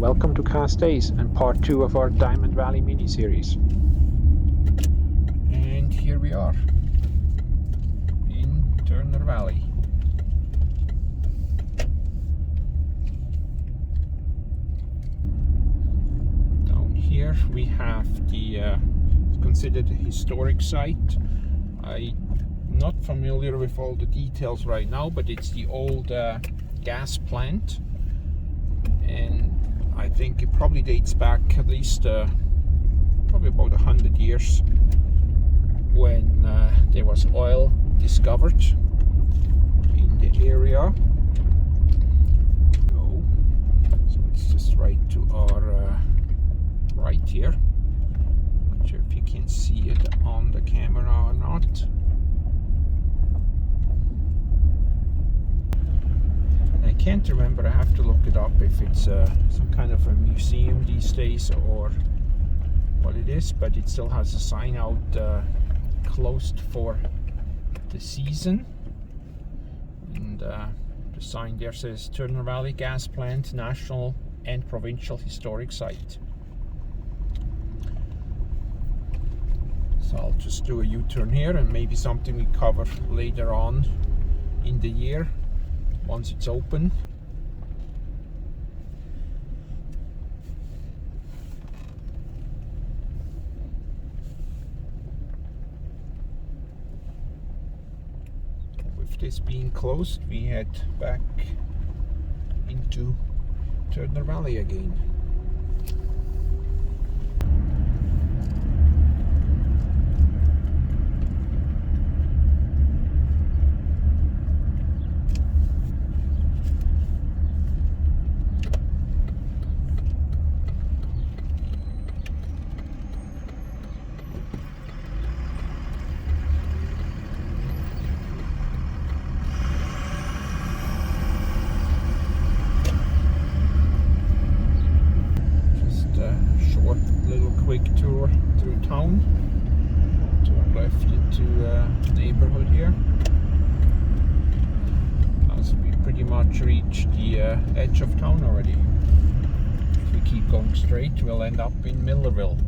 welcome to KassDays and part 2 of our Diamond Valley mini-series. And here we are in Turner Valley. Down here we have the considered a historic site. I'm not familiar with all the details right now, but it's the old gas plant, and I think it probably dates back at least probably about 100 years when there was oil discovered in the area. So it's just right to our right here. Not sure if you can see it on the camera or not. I can't remember, I have to look it up if it's some kind of a museum these days or what it is, but it still has a sign out closed for the season, and the sign there says Turner Valley Gas Plant National and Provincial Historic Site. So I'll just do a U-turn here, and maybe something we cover later on in the year once it's open. With this being closed, we head back into Turner Valley again. Quick tour through town. Turn left into neighborhood here. As we pretty much reach the edge of town already. If we keep going straight, we'll end up in Millerville.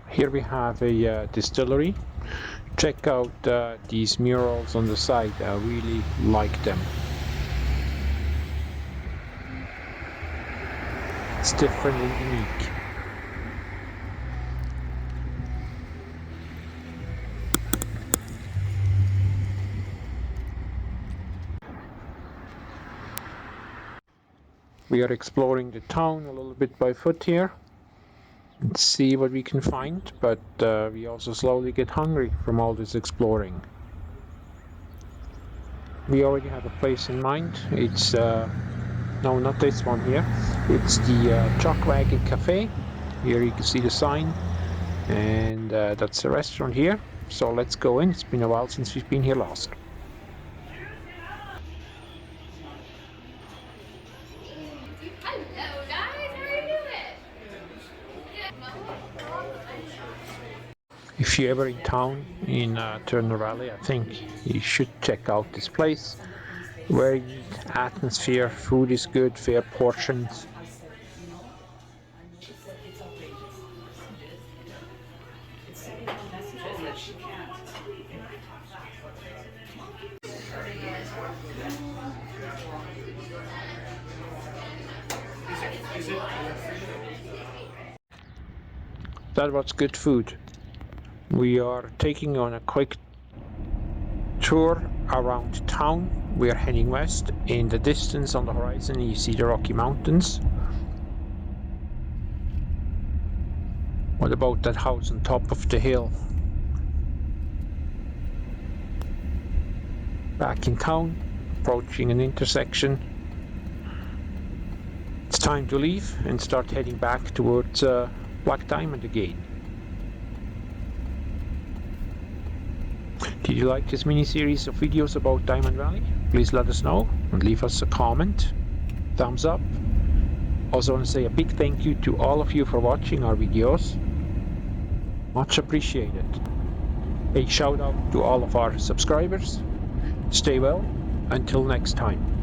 Here we have a distillery. Check out these murals on the side. I really like them. It's different and unique. We are exploring the town a little bit by foot here. Let's see what we can find, but we also slowly get hungry from all this exploring. We already have a place in mind. It's no, not this one here. It's the Chuckwagon Cafe. Here you can see the sign, and that's the restaurant here. So let's go in. It's been a while since we've been here last. If you're ever in town in Turner Valley, I think you should check out this place. Very neat atmosphere, food is good, fair portions. That was good food. We are taking on a quick tour around town. We are heading west. In the distance on the horizon you see the Rocky Mountains. What about that house on top of the hill? Back in town, approaching an intersection. It's time to leave and start heading back towards Black Diamond again. Did you like this mini-series of videos about Diamond Valley? Please let us know and leave us a comment, thumbs up, Also want to say a big thank you to all of you for watching our videos. Much appreciated. A shout out to all of our subscribers. Stay well. Until next time.